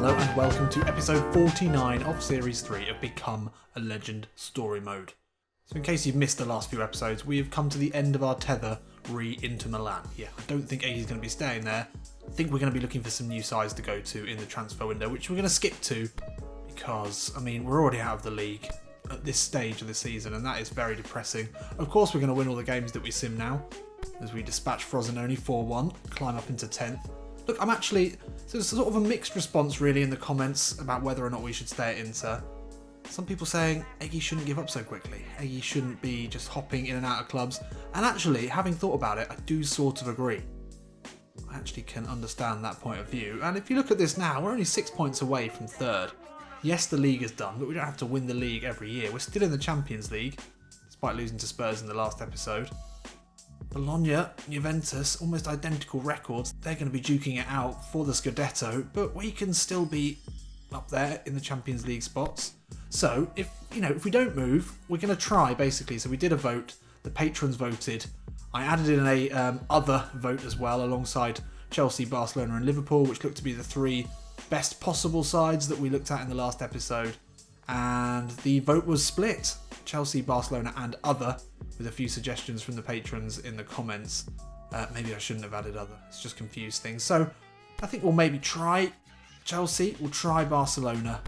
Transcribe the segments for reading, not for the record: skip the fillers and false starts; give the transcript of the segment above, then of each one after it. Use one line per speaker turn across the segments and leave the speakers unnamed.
Hello and welcome to episode 49 of Series 3 of Become a Legend Story Mode. So in case you've missed the last few episodes, we have come to the end of our tether into Milan. Yeah, I don't think Egy's going to be staying there. I think we're going to be looking for some new sides to go to in the transfer window, which we're going to skip to because, we're already out of the league at this stage of the season, and that is very depressing. Of course, we're going to win all the games that we sim now, as we dispatch Frosinone 4-1, climb up into 10th. Look, there's sort of a mixed response really in the comments about whether or not we should stay at Inter. Some people saying Egy shouldn't give up so quickly. Egy shouldn't be just hopping in and out of clubs. And actually, having thought about it, I do sort of agree. I actually can understand that point of view. And if you look at this now, we're only 6 points away from third. Yes, the league is done, but we don't have to win the league every year. We're still in the Champions League, despite losing to Spurs in the last episode. Bologna, Juventus, almost identical records. They're going to be duking it out for the Scudetto, but we can still be up there in the Champions League spots. So, if we don't move, we're going to try, basically. So we did a vote. The patrons voted. I added in a other vote as well, alongside Chelsea, Barcelona and Liverpool, which looked to be the three best possible sides that we looked at in the last episode. And the vote was split. Chelsea, Barcelona and other, with a few suggestions from the patrons in the comments. Maybe I shouldn't have added other. It's just confused things. So I think we'll maybe try Chelsea. We'll try Barcelona.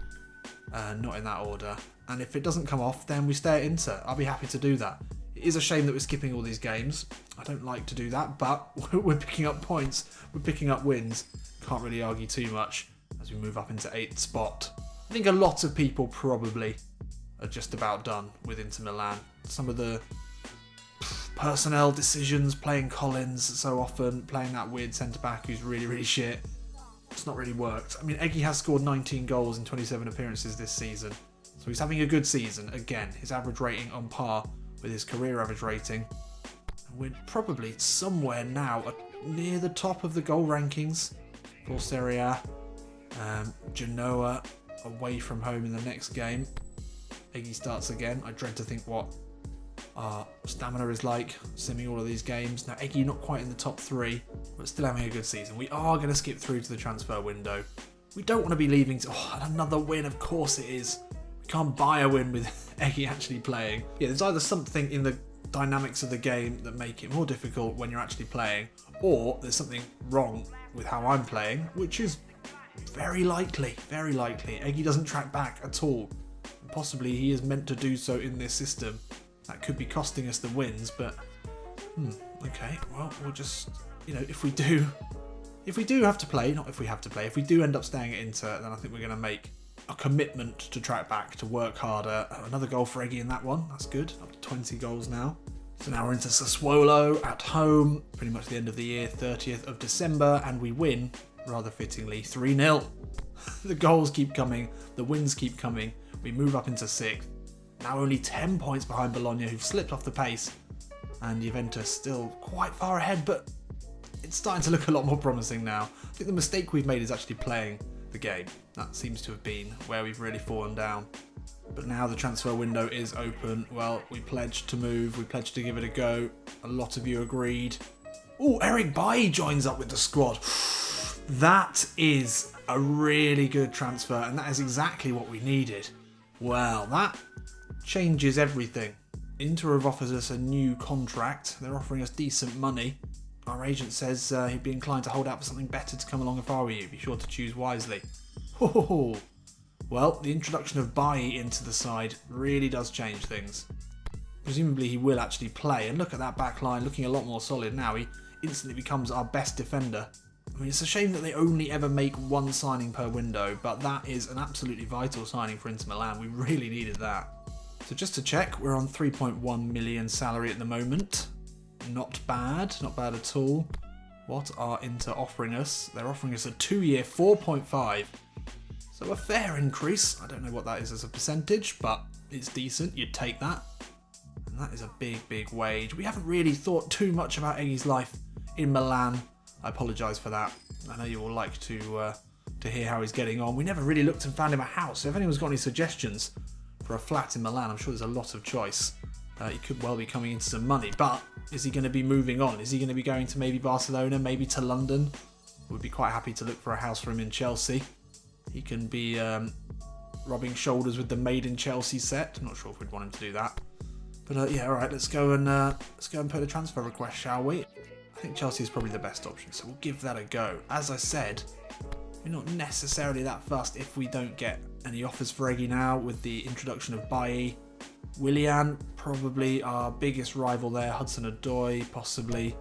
Not in that order. And if it doesn't come off, then we stay at Inter. I'll be happy to do that. It is a shame that we're skipping all these games. I don't like to do that, but we're picking up points. We're picking up wins. Can't really argue too much as we move up into 8th spot. I think a lot of people probably are just about done with Inter Milan. Some of the personnel decisions, playing Collins so often, playing that weird centre-back who's really, really shit. It's not really worked. Egy has scored 19 goals in 27 appearances this season. So he's having a good season. Again, his average rating on par with his career average rating. And we're probably somewhere now near the top of the goal rankings for Serie A. Genoa away from home in the next game. Egy starts again. I dread to think what our stamina is like, simming all of these games. Now, Egy not quite in the top 3, but still having a good season. We are going to skip through to the transfer window. We don't want to be leaving to... another win, of course it is. We can't buy a win with Egy actually playing. Yeah, there's either something in the dynamics of the game that make it more difficult when you're actually playing, or there's something wrong with how I'm playing, which is very likely, very likely. Egy doesn't track back at all. Possibly he is meant to do so in this system. That could be costing us the wins, but okay, well, we'll just, if we do have to play, if we do end up staying at Inter, then I think we're going to make a commitment to track back, to work harder. Another goal for Egy in that one, that's good, up to 20 goals now. So now we're into Sassuolo at home, pretty much the end of the year, 30th of December, and we win, rather fittingly, 3-0. The goals keep coming, the wins keep coming. We move up into 6th. Now only 10 points behind Bologna, who've slipped off the pace. And Juventus still quite far ahead, but it's starting to look a lot more promising now. I think the mistake we've made is actually playing the game. That seems to have been where we've really fallen down. But now the transfer window is open. Well, we pledged to move. We pledged to give it a go. A lot of you agreed. Oh, Eric Bailly joins up with the squad. That is a really good transfer, and that is exactly what we needed. Well, that changes everything. Inter have offered us a new contract. They're offering us decent money. Our agent says he'd be inclined to hold out for something better to come along if I were you. Be sure to choose wisely. Oh, well, the introduction of Bailly into the side really does change things. Presumably he will actually play, and look at that back line looking a lot more solid now. He instantly becomes our best defender. It's a shame that they only ever make one signing per window, but that is an absolutely vital signing for Inter Milan. We really needed that. So just to check, we're on 3.1 million salary at the moment. Not bad at all. What are Inter offering us? They're offering us a 2-year 4.5. So a fair increase. I don't know what that is as a percentage, but it's decent. You'd take that. And that is a big, big wage. We haven't really thought too much about Egy's life in Milan. I apologise for that. I know you all like to hear how he's getting on. We never really looked and found him a house. So if anyone's got any suggestions for a flat in Milan, I'm sure there's a lot of choice. He could well be coming into some money. But is he going to be moving on? Is he going to be going to maybe Barcelona, maybe to London? We'd be quite happy to look for a house for him in Chelsea. He can be rubbing shoulders with the Made in Chelsea set. I'm not sure if we'd want him to do that. But yeah, all right, let's go and put a transfer request, shall we? I think Chelsea is probably the best option, so we'll give that a go. As I said, we're not necessarily that fussed if we don't get any offers for Egy now with the introduction of Bailly. Willian, probably our biggest rival there. Hudson-Odoi, possibly.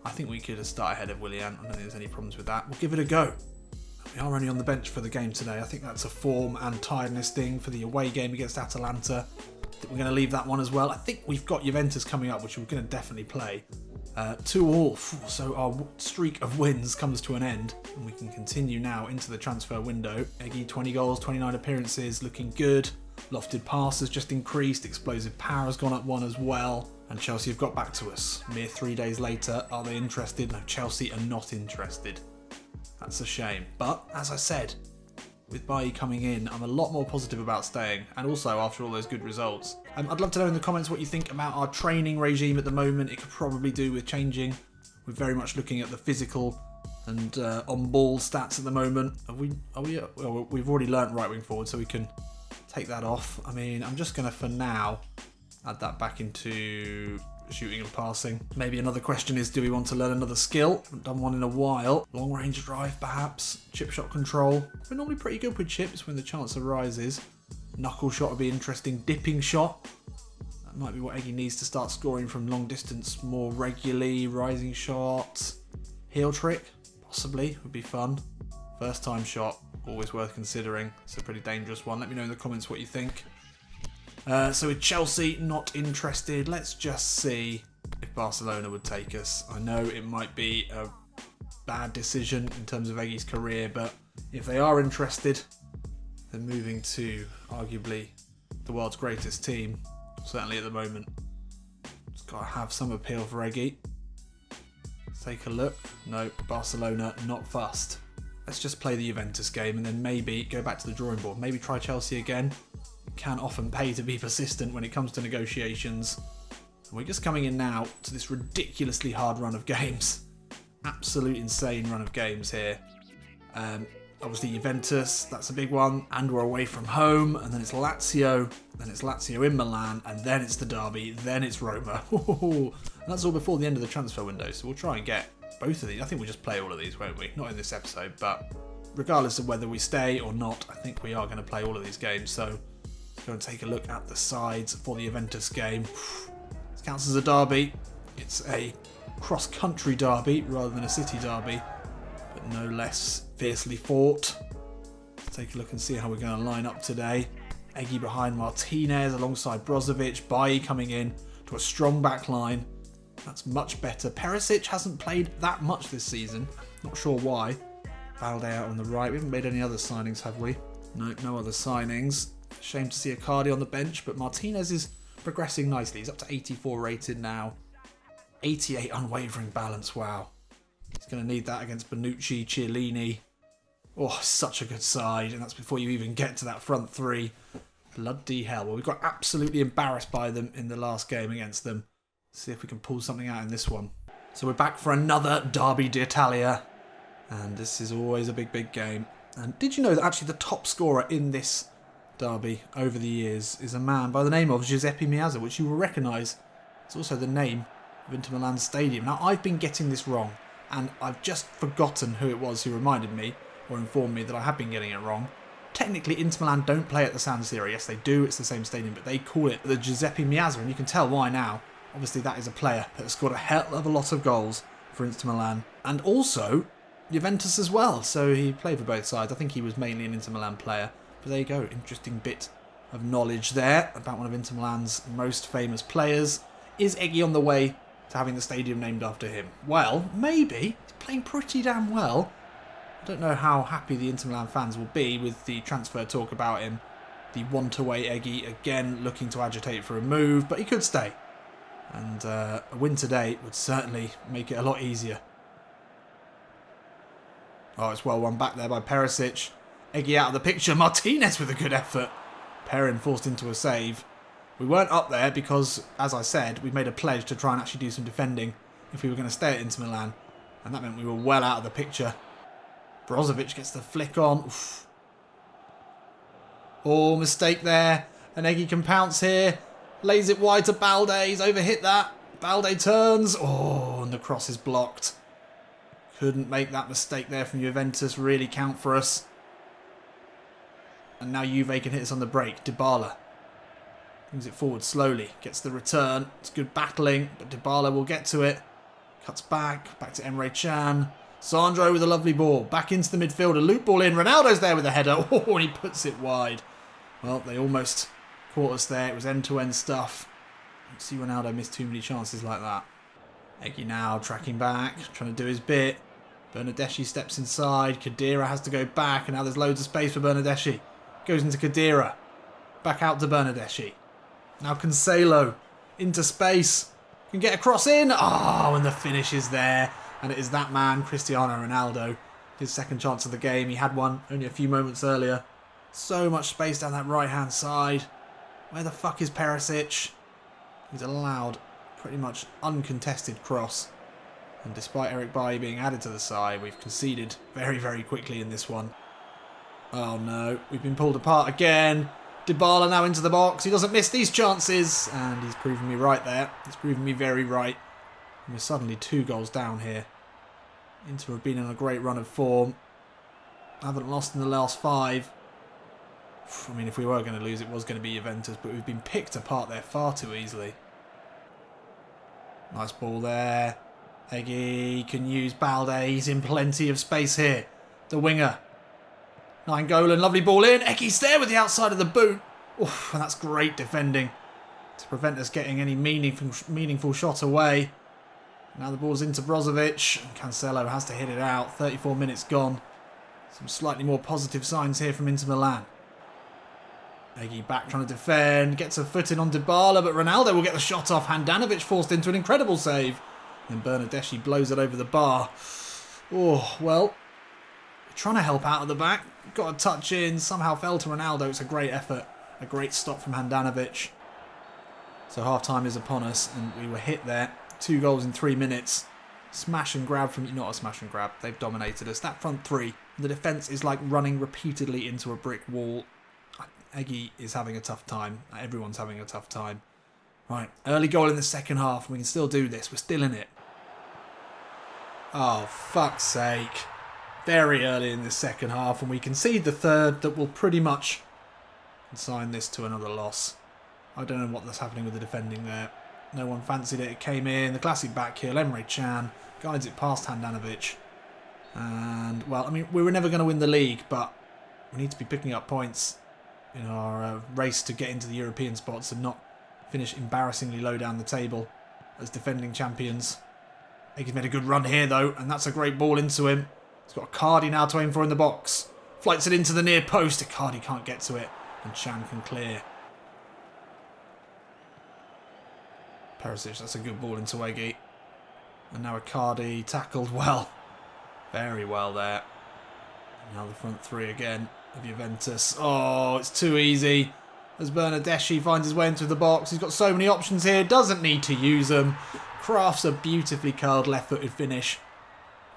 I think we could start ahead of Willian. I don't think there's any problems with that. We'll give it a go. We are only on the bench for the game today. I think that's a form and tiredness thing for the away game against Atalanta. I think we're going to leave that one as well. I think we've got Juventus coming up, which we're going to definitely play. 2-2, so our streak of wins comes to an end, and we can continue now into the transfer window. Egy, 20 goals, 29 appearances, looking good. Lofted pass has just increased, explosive power has gone up one as well, and Chelsea have got back to us. Mere 3 days later, are they interested? No, Chelsea are not interested. That's a shame, but as I said, with Bailly coming in, I'm a lot more positive about staying, and also after all those good results. I'd love to know in the comments what you think about our training regime at the moment. It could probably do with changing. We're very much looking at the physical and on-ball stats at the moment. Well, we've already learnt right wing forward, so we can take that off. I mean, I'm just going to, for now, add that back into shooting and passing. Maybe another question is, do we want to learn another skill? Haven't done one in a while. Long range drive, perhaps. Chip shot control. We're normally pretty good with chips when the chance arises. Knuckle shot would be interesting. Dipping shot. That might be what Egy needs to start scoring from long distance more regularly. Rising shot. Heel trick, possibly, would be fun. First time shot, always worth considering. It's a pretty dangerous one. Let me know in the comments what you think. So with Chelsea not interested, let's just see if Barcelona would take us. I know it might be a bad decision in terms of Egy's career, but if they are interested, then moving to arguably the world's greatest team, certainly at the moment, it's got to have some appeal for Egy. Let's take a look. No, Barcelona not fussed. Let's just play the Juventus game and then maybe go back to the drawing board. Maybe try Chelsea again. Can often pay to be persistent when it comes to negotiations. And we're just coming in now to this ridiculously hard run of games. Absolute insane run of games here. Obviously Juventus, that's a big one. And we're away from home. And then it's Lazio. Then it's Lazio in Milan. And then it's the derby. Then it's Roma. And that's all before the end of the transfer window. So we'll try and get both of these. I think we'll just play all of these, won't we? Not in this episode, but regardless of whether we stay or not, I think we are going to play all of these games. So go and take a look at the sides for the Juventus game. This counts as a derby. It's a cross-country derby rather than a city derby, but no less fiercely fought. Let's take a look and see how we're going to line up today. Egy behind Martinez alongside Brozovic. Bailly coming in to a strong back line. That's much better. Perisic hasn't played that much this season. Not sure why. Valde out on the right. We haven't made any other signings, have we? No, no other signings. Shame to see Icardi on the bench, but Martinez is progressing nicely. He's up to 84 rated now. 88 unwavering balance, wow. He's going to need that against Bonucci, Chiellini. Oh, such a good side, and that's before you even get to that front three. Bloody hell. Well, we got absolutely embarrassed by them in the last game against them. Let's see if we can pull something out in this one. So we're back for another Derby d'Italia, and this is always a big, big game. And did you know that actually the top scorer in this derby over the years is a man by the name of Giuseppe Meazza, which you will recognise. It's also the name of Inter Milan Stadium. Now, I've been getting this wrong, and I've just forgotten who it was who reminded me or informed me that I have been getting it wrong. Technically, Inter Milan don't play at the San Siro. Yes, they do. It's the same stadium, but they call it the Giuseppe Meazza, and you can tell why now. Obviously, that is a player that has scored a hell of a lot of goals for Inter Milan, and also Juventus as well. So he played for both sides. I think he was mainly an Inter Milan player. But there you go, interesting bit of knowledge there about one of Inter Milan's most famous players. Is Egy on the way to having the stadium named after him? Well, maybe. He's playing pretty damn well. I don't know how happy the Inter Milan fans will be with the transfer talk about him. The want-away Egy again looking to agitate for a move, but he could stay. And a win today would certainly make it a lot easier. Oh, it's well won back there by Perisic. Egy out of the picture. Martinez with a good effort. Perrin forced into a save. We weren't up there because, as I said, we made a pledge to try and actually do some defending if we were going to stay at Inter Milan. And that meant we were well out of the picture. Brozovic gets the flick on. Oof. Oh, mistake there. And Egy can pounce here. Lays it wide to Balde. He's overhit that. Balde turns. Oh, and the cross is blocked. Couldn't make that mistake there from Juventus really count for us. And now Juve can hit us on the break. Dybala brings it forward slowly. Gets the return. It's good battling, but Dybala will get to it. Cuts back. Back to Emre Can. Sandro with a lovely ball. Back into the midfield. A loop ball in. Ronaldo's there with a header. Oh, and he puts it wide. Well, they almost caught us there. It was end-to-end stuff. Don't see Ronaldo miss too many chances like that. Egy now tracking back. Trying to do his bit. Bernardeschi steps inside. Khedira has to go back. And now there's loads of space for Bernardeschi. Goes into Khedira. Back out to Bernardeschi. Now Cancelo. Into space. Can get a cross in. Oh, and the finish is there. And it is that man, Cristiano Ronaldo. His second chance of the game. He had one only a few moments earlier. So much space down that right-hand side. Where the fuck is Perisic? He's allowed pretty much uncontested cross. And despite Eric Bailly being added to the side, we've conceded very, very quickly in this one. Oh no, we've been pulled apart again. Dybala now into the box. He doesn't miss these chances. And he's proven me right there. He's proven me very right. And we're suddenly 2 goals down here. Inter have been on a great run of form. Haven't lost in the last 5. I mean, if we were going to lose, it was going to be Juventus. But we've been picked apart there far too easily. Nice ball there. Egy can use Balde. He's in plenty of space here. The winger. Nainggolan, lovely ball in. Egy's there with the outside of the boot. Oof, and that's great defending to prevent us getting any meaningful shot away. Now the ball's into Brozovic. And Cancelo has to hit it out. 34 minutes gone. Some slightly more positive signs here from Inter Milan. Egy back trying to defend. Gets a foot in on Dybala, but Ronaldo will get the shot off. Handanovic forced into an incredible save. And Bernardeschi blows it over the bar. Oh, well. Trying to help out at the back. Got a touch in. Somehow fell to Ronaldo. It's a great effort. A great stop from Handanovic. So half-time is upon us. And we were hit there. 2 goals in 3 minutes. Smash and grab from... Not a smash and grab. They've dominated us. That front 3. The defence is like running repeatedly into a brick wall. Egy is having a tough time. Everyone's having a tough time. Right. Early goal in the second half. We can still do this. We're still in it. Oh, fuck's sake. Very early in the second half. And we concede the third that will pretty much consign this to another loss. I don't know what's happening with the defending there. No one fancied it. It came in. The classic back heel. Emre Can guides it past Handanovic. And, well, I mean, we were never going to win the league, but we need to be picking up points in our race to get into the European spots and not finish embarrassingly low down the table as defending champions. I think he's made a good run here, though, and that's a great ball into him. He's got Icardi now to aim for in the box. Flights it into the near post. Icardi can't get to it, and Can can clear. Perisic, that's a good ball into Egy. And now Icardi tackled well. Very well there. And now the front 3 again of Juventus. Oh, it's too easy. As Bernardeschi finds his way into the box. He's got so many options here. Doesn't need to use them. Crafts a beautifully curled left-footed finish.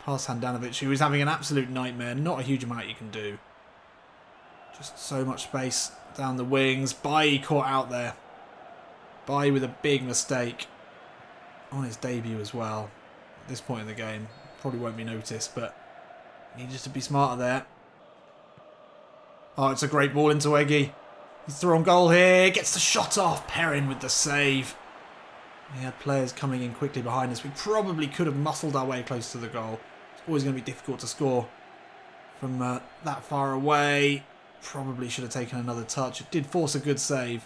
Past Handanovic, who is having an absolute nightmare. Not a huge amount you can do. Just so much space down the wings. Bailly caught out there. Bailly with a big mistake. On his debut as well. At this point in the game. Probably won't be noticed, but needed to be smarter there. Oh, it's a great ball into Egy. He's through on goal here. Gets the shot off. Perrin with the save. He had players coming in quickly behind us. We probably could have muscled our way close to the goal. It's always going to be difficult to score from that far away. Probably should have taken another touch. It did force a good save,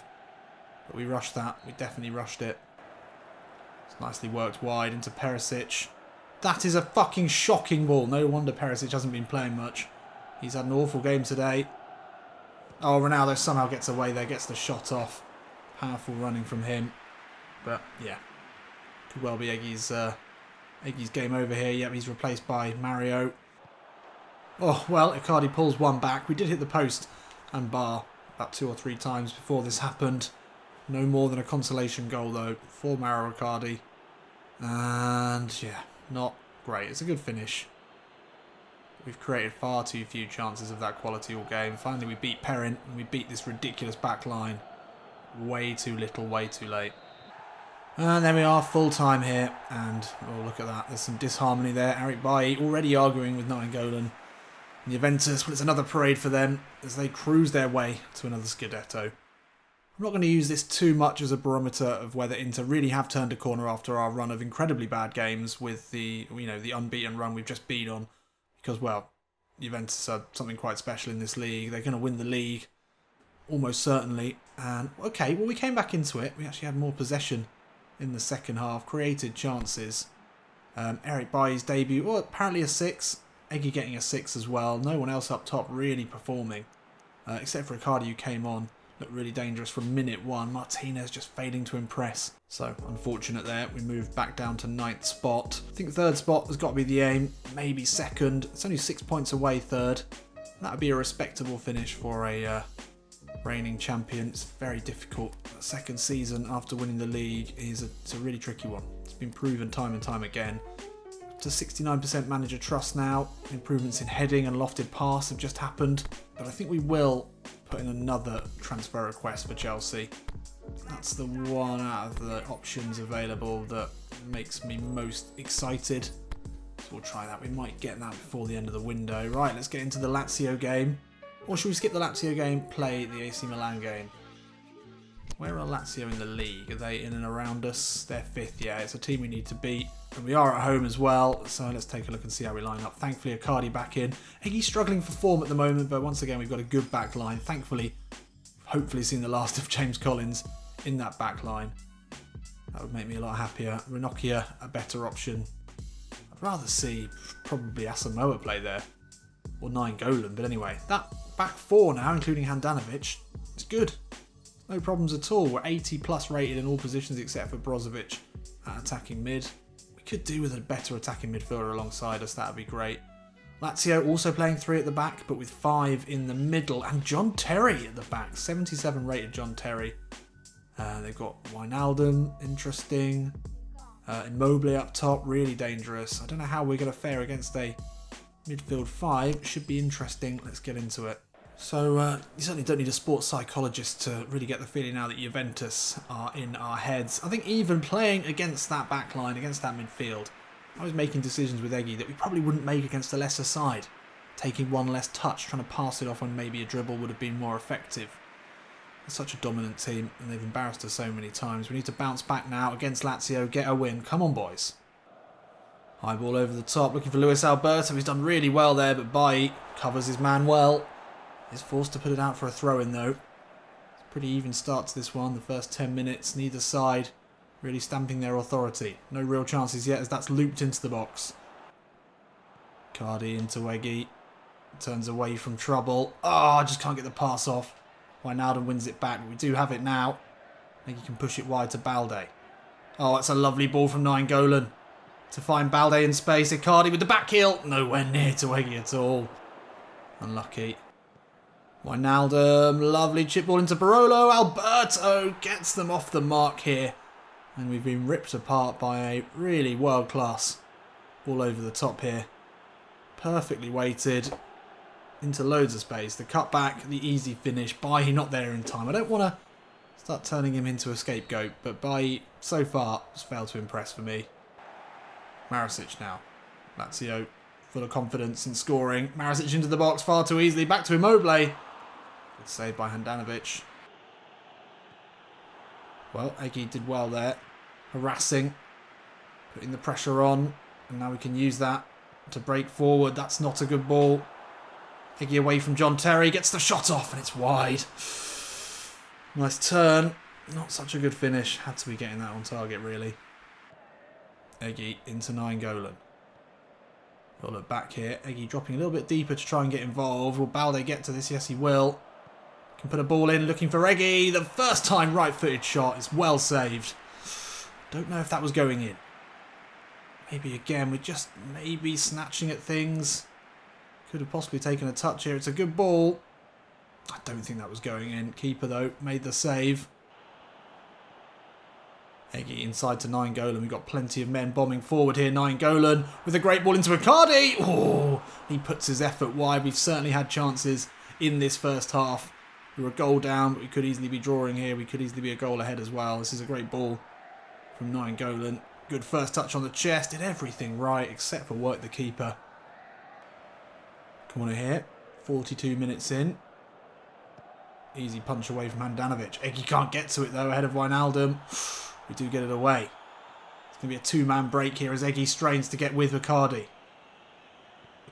but we rushed that. We definitely rushed it. It's nicely worked wide into Perisic. That is a fucking shocking ball. No wonder Perisic hasn't been playing much. He's had an awful game today. Oh, Ronaldo somehow gets away there, gets the shot off. Powerful running from him. But, yeah. Could well be Egy's game over here. Yep, he's replaced by Mario. Oh, well, Icardi pulls one back. We did hit the post and bar about 2 or 3 times before this happened. No more than a consolation goal, though, for Mario Icardi. And, yeah, not great. It's a good finish. We've created far too few chances of that quality all game. Finally, we beat Perrin and we beat this ridiculous back line. Way too little, way too late. And there we are, full time here. And, oh, look at that. There's some disharmony there. Eric Bailly already arguing with Nainggolan. And Juventus, well, it's another parade for them as they cruise their way to another Scudetto. I'm not going to use this too much as a barometer of whether Inter really have turned a corner after our run of incredibly bad games with the, the unbeaten run we've just been on. Because, well, Juventus are something quite special in this league. They're going to win the league, almost certainly. And, okay, well, we came back into it. We actually had more possession in the second half, created chances. Eric Bailly's debut, well, apparently a 6. Egy getting a 6 as well. No one else up top really performing, except for Icardi, who came on. Looked really dangerous from minute 1. Martinez just failing to impress. So, unfortunate there. We moved back down to 9th spot. I think 3rd spot has got to be the aim. Maybe 2nd. It's only 6 points away, 3rd. That would be a respectable finish for a reigning champion. It's very difficult. The 2nd season after winning the league is it's a really tricky one. It's been proven time and time again. To 69% manager trust now. Improvements in heading and lofted pass have just happened. But I think we will put in another transfer request for Chelsea. That's the one out of the options available that makes me most excited. So we'll try that. We might get that before the end of the window. Right, let's get into the Lazio game. Or should we skip the Lazio game, play the AC Milan game? Where are Lazio in the league? Are they in and around us? They're 5th, yeah. It's a team we need to beat. And we are at home as well, so let's take a look and see how we line up. Thankfully, Icardi back in. He's struggling for form at the moment, but once again, we've got a good back line. Thankfully, hopefully seen the last of James Collins in that back line. That would make me a lot happier. Ranocchia, a better option. I'd rather see probably Asamoah play there, or Nainggolan, but anyway. That back 4 now, including Handanovic, it's good. No problems at all. We're 80 plus rated in all positions except for Brozovic at attacking mid. We could do with a better attacking midfielder alongside us. That would be great. Lazio also playing 3 at the back, but with 5 in the middle. And John Terry at the back. 77 rated John Terry. They've got Wijnaldum, interesting. Immobile up top, really dangerous. I don't know how we're going to fare against a midfield 5. Should be interesting. Let's get into it. So, you certainly don't need a sports psychologist to really get the feeling now that Juventus are in our heads. I think even playing against that back line, against that midfield, I was making decisions with Egy that we probably wouldn't make against a lesser side. Taking one less touch, trying to pass it off when maybe a dribble would have been more effective. It's such a dominant team, and they've embarrassed us so many times. We need to bounce back now against Lazio, get a win. Come on, boys. High ball over the top, looking for Luis Alberto. He's done really well there, but Bailly covers his man well. Is forced to put it out for a throw-in though. It's a pretty even start to this one. The first 10 minutes, neither side really stamping their authority. No real chances yet as that's looped into the box. Cardi into Egy. Turns away from trouble. Oh, just can't get the pass off. Wijnaldum wins it back. We do have it now. I think he can push it wide to Balde. Oh, that's a lovely ball from Nainggolan. To find Balde in space. Icardi with the back heel. Nowhere near to Egy at all. Unlucky. Wijnaldum, lovely chip ball into Barolo. Alberto gets them off the mark here. And we've been ripped apart by a really world-class ball over the top here. Perfectly weighted into loads of space. The cutback, the easy finish. Bailly not there in time. I don't want to start turning him into a scapegoat, but Bailly so far has failed to impress for me. Marasic now. Lazio full of confidence in scoring. Marasic into the box far too easily. Back to Immobile. Good save by Handanovic. Well, Egy did well there. Harassing. Putting the pressure on. And now we can use that to break forward. That's not a good ball. Egy away from John Terry. Gets the shot off and it's wide. Nice turn. Not such a good finish. Had to be getting that on target really. Egy into Nainggolan. We'll look back here. Egy dropping a little bit deeper to try and get involved. Will Balde get to this? Yes, he will. Can put a ball in, looking for Egy. The first time right-footed shot is well saved. Don't know if that was going in. Maybe again, we're just maybe snatching at things. Could have possibly taken a touch here. It's a good ball. I don't think that was going in. Keeper, though, made the save. Egy inside to Nainggolan. We've got plenty of men bombing forward here. Nainggolan with a great ball into Icardi. Oh, he puts his effort wide. We've certainly had chances in this first half. We were a goal down, but we could easily be drawing here. We could easily be a goal ahead as well. This is a great ball from Nainggolan. Good first touch on the chest. Did everything right except for work the keeper. Corner here. 42 minutes in. Easy punch away from Handanovic. Egy can't get to it though, ahead of Wijnaldum. We do get it away. It's going to be a two-man break here as Egy strains to get with Icardi.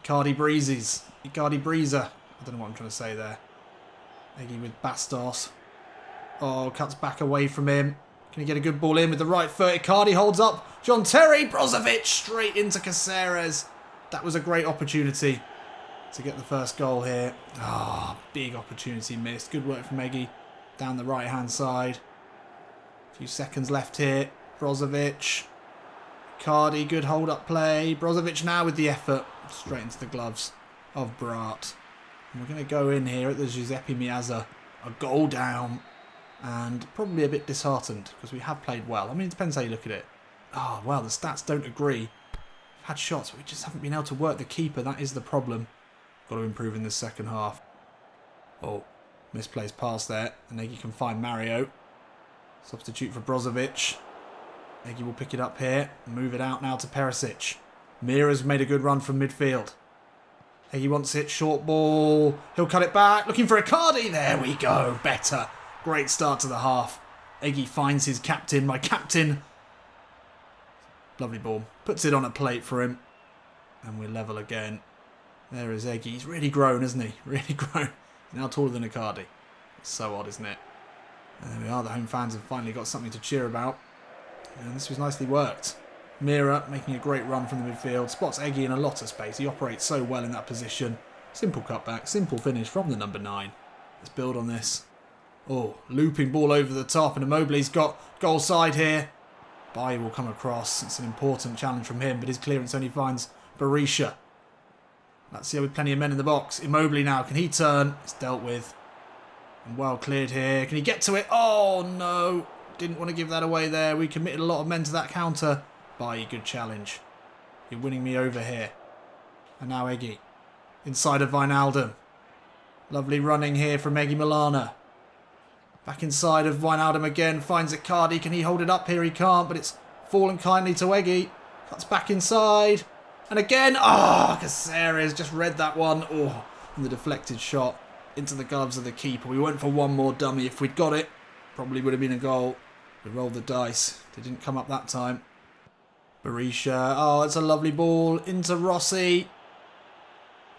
Icardi breezes. Icardi breezer. I don't know what I'm trying to say there. Egy with Bastos. Oh, cuts back away from him. Can he get a good ball in with the right foot? Icardi holds up. John Terry. Brozovic straight into Caceres. That was a great opportunity to get the first goal here. Ah, big opportunity missed. Good work from Egy down the right-hand side. A few seconds left here. Brozovic. Icardi, good hold-up play. Brozovic now with the effort. Straight into the gloves of Brat. And we're going to go in here at the Giuseppe Meazza. A goal down. And probably a bit disheartened because we have played well. I mean, it depends how you look at it. Oh, well, the stats don't agree. We've had shots, but we just haven't been able to work the keeper. That is the problem. Got to improve in this second half. Oh, misplaced pass there. And Egy can find Mario. Substitute for Brozovic. Egy will pick it up here. Move it out now to Perisic. Mira's made a good run from midfield. Egy wants it. Short ball. He'll cut it back. Looking for Icardi. There we go. Better. Great start to the half. Egy finds his captain. My captain. Lovely ball. Puts it on a plate for him. And we're level again. There is Egy. He's really grown, isn't he? Really grown. He's now taller than Icardi. It's so odd, isn't it? And there we are. The home fans have finally got something to cheer about. And this was nicely worked. Mira making a great run from the midfield. Spots Egy in a lot of space. He operates so well in that position. Simple cutback. Simple finish from the number 9. Let's build on this. Oh, looping ball over the top. And Immobile's got goal side here. Bailly will come across. It's an important challenge from him. But his clearance only finds Berisha. Lazio with plenty of men in the box. Immobile now. Can he turn? It's dealt with. And well cleared here. Can he get to it? Oh, no. Didn't want to give that away there. We committed a lot of men to that counter. Bailly, good challenge. You're winning me over here. And now Egy. Inside of Wijnaldum. Lovely running here from Egy Maulana. Back inside of Wijnaldum again. Finds Icardi. Can he hold it up here? He can't, but it's fallen kindly to Egy. Cuts back inside. And again. Oh, Caceres just read that one. Oh, and the deflected shot into the gloves of the keeper. We went for one more dummy. If we'd got it, probably would have been a goal. We rolled the dice. They didn't come up that time. Berisha. Oh, it's a lovely ball into Rossi.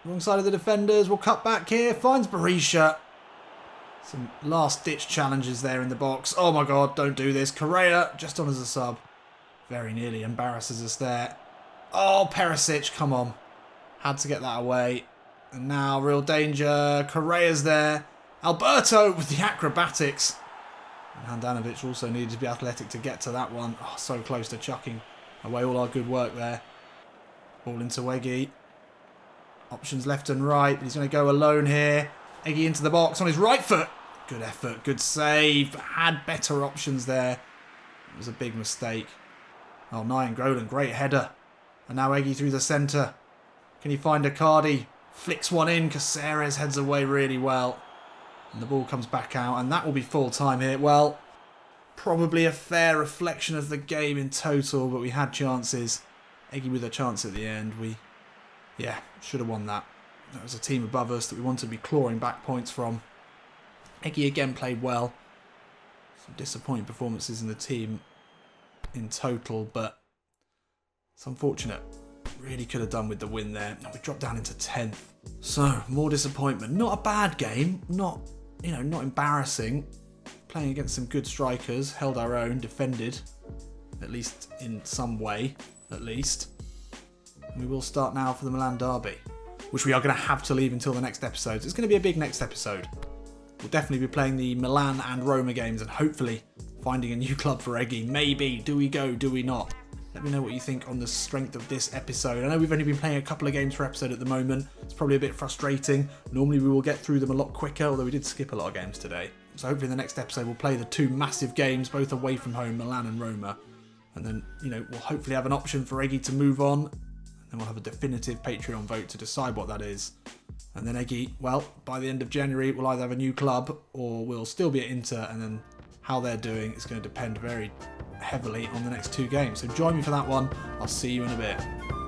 Wrong side of the defenders. We'll cut back here. Finds Berisha. Some last-ditch challenges there in the box. Oh my God, don't do this. Correa just on as a sub. Very nearly embarrasses us there. Oh, Perisic, come on. Had to get that away. And now, real danger. Correa's there. Alberto with the acrobatics. And Handanovic also needed to be athletic to get to that one. Oh, so close to chucking away all our good work there. Ball into Egy. Options left and right. But he's going to go alone here. Egy into the box on his right foot. Good effort. Good save. But had better options there. It was a big mistake. Oh, Nainggolan. Great header. And now Egy through the centre. Can he find Icardi? Flicks one in. Caceres heads away really well. And the ball comes back out. And that will be full time here. Well, probably a fair reflection of the game in total. But we had chances. Egy with a chance at the end. We, should have won that. That was a team above us that we wanted to be clawing back points from. Egy again played well. Some disappointing performances in the team in total. But it's unfortunate. Really could have done with the win there. We dropped down into 10th. So, more disappointment. Not a bad game. Not embarrassing. Playing against some good strikers. Held our own. Defended. At least in some way. At least. And we will start now for the Milan derby. Which we are going to have to leave until the next episode. It's going to be a big next episode. We'll definitely be playing the Milan and Roma games. And hopefully finding a new club for Egy. Maybe. Do we go? Do we not? Let me know what you think on the strength of this episode. I know we've only been playing a couple of games per episode at the moment. It's probably a bit frustrating. Normally we will get through them a lot quicker, although we did skip a lot of games today. So hopefully in the next episode we'll play the 2 massive games, both away from home, Milan and Roma. And then, we'll hopefully have an option for Eggy to move on. And then we'll have a definitive Patreon vote to decide what that is. And then Eggy, well, by the end of January, we'll either have a new club or we'll still be at Inter. And then how they're doing is going to depend very heavily on the next 2 games. So join me for that one. I'll see you in a bit.